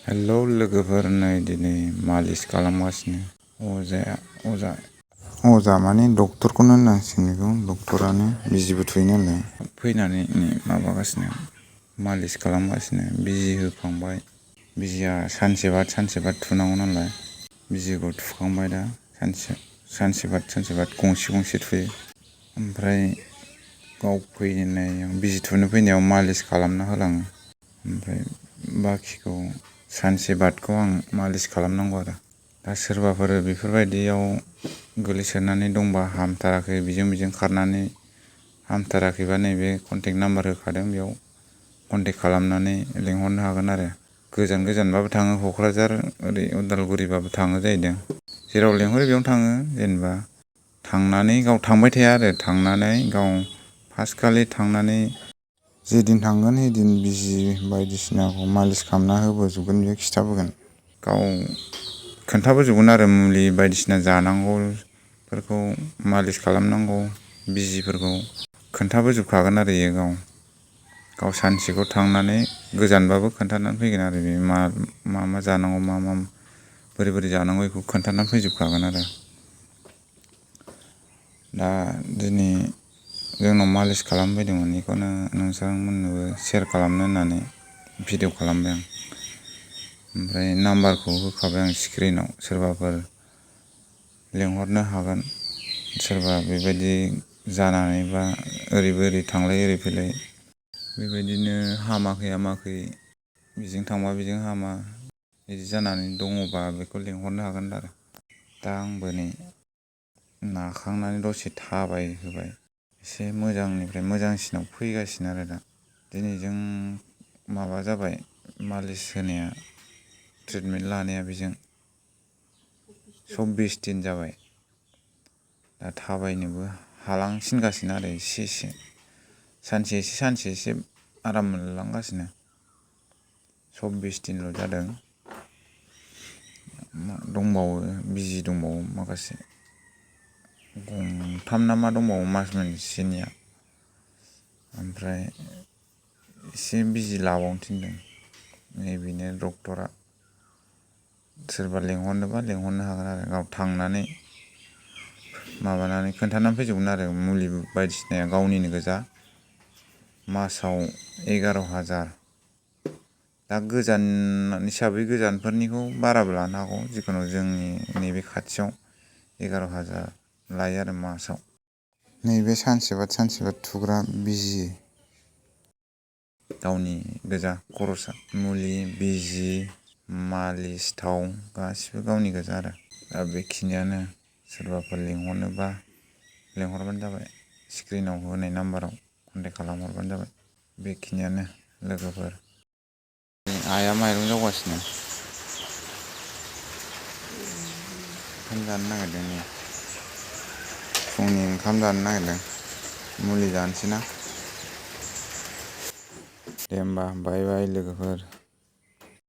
Hello लोगोफोर, नै दिनै मालिस खालामगासिनो अजा माने डक्टरखौनो होननांसिगोन बेखौ। डक्टरानो बिजिबो थुयो नालाय फैनानै माबागासिनो, मालिस खालामगासिनो। बिजि होखांबाय, बिजिया सानसे बाद थुनांगौ नालाय बिजिखौ थुखांबाय। दा सानसे बाद गंसे थुयो। ओमफ्राय गाव बिजि थुनो फैनायाव मालिस खालामना होलाङो। ओमफ्राय बाखिखौ सानसे बादखौ आं मालिस खालामनांगौ आरो। दा सोरबाफोर बेफोरबायदियाव गोलैसोनानै दंबा, हामथाराखै, बिजों खारनानै हामथाराखैबा नैबे कन्टेक्ट नाम्बार होखादों, बेयाव कन्टेक्ट खालामनानै लिंहरनो हागोन आरो। गोजानबाबो थाङो, क'क्राझार ओरै उदालगुरिबाबो थाङो जाहैदों। जेराव लिंहरो बेयावनो थाङो। जेनेबा थांनानै गाव थांबाय थाया आरो, थांनानै गाव फार्स्टखालि थांनानै जेदिन थांगोन ओइदिन बिजि बायदिसिनाखौ मालिस खालामना होबोजोबगोन, बियो खिन्थाबोगोन। गाव खोन्थाबोजोबगोन आरो मुलि बायदिसिना जानांगौफोरखौ, मालिस खालामनांगौ बिजिफोरखौ खोन्थाबोजोबखागोन आरो इयो गाव सानसेखौ थांनानै गोजानबाबो खोन्थानानै फैगोन आरो। बे मा जानांगौ, बोरै जानांगौ बेखौ खोन्थानानै फैजोबखागोन आरो। दा दिनै जोंनाव मालिस खालामनो फैदोंमोन, बेखौनो नोंथांमोननोबो सेयार खालामनो होननानै भिडिअ खालामबाय आं। ओमफ्राय नाम्बारखौ होखाबाय आं स्क्रिनाव, सोरबाफोर लिंहरनो हागोन। सोरबा बेबायदि जानानैबा ओरै थांलाय ओरै फैलाय बेबायदिनो हामाखै, बेजों थांबा बेजों हामा, बिदि जानानै दङबा बेखौ लिंहरनो हागोन आरो। दा आंबो नै नाखांनानै दसे थाबायहोबाय, एसे मोजांनिफ्राय मोजांसिनाव फैगासिनो आरो दा। दिनै जों माबा जाबाय, मालिस होनाया, ट्रिटमेन्ट लानाया बेजों 24 दिन जाबाय। दा थाबायनोबो हालांसिनगासिनो आरो एसे सानसे एसे आराम मोनलांगासिनो। 24 दिनल' जादों, दंबावो, बिजि दंबावो माखासे, गंथाम ना मा दंबावो मास मोनसेनिया। ओमफ्राय एसे बिजि लाबावनो थिनदों नैबेनो डक्टरा। सोरबा लिंहरनोबा लिंहरनो हागोन आरो। गाव थांनानै माबानानै खोन्थानानै फैजोबगोन आरो। मुलि बायदिसिनाया गावनिनो गोजा, मासाव 11,000। दा गोजान हिसाबै गोजानफोरनिखौ बाराबो लानो हागौ, जिखुनु जोंनि नैबे खाथियाव 11,000 लायो आरो मासाव। नैबे सानसे बाद थुग्रा बिजि गावनि गोजा खरसा, मुलि, बिजि, मालिस, थाव गासिबो गावनि गोजा आरो। दा बेखिनियानो। सोरबाफोर लिंहरनोबा लिंहरबानो जाबाय, स्क्रिनाव होनाय नाम्बाराव कन्टेक्ट खालामहरबानो जाबाय। बेखिनियानो लोगोफोर। आइया माइरं जावगासिनो, ओंखाम जानो नागिरदों। फुंनि ओंखाम जानो नागिरदों, मुलि जानोसै ना। दे होमबा, बाय बाय लोगोफोर।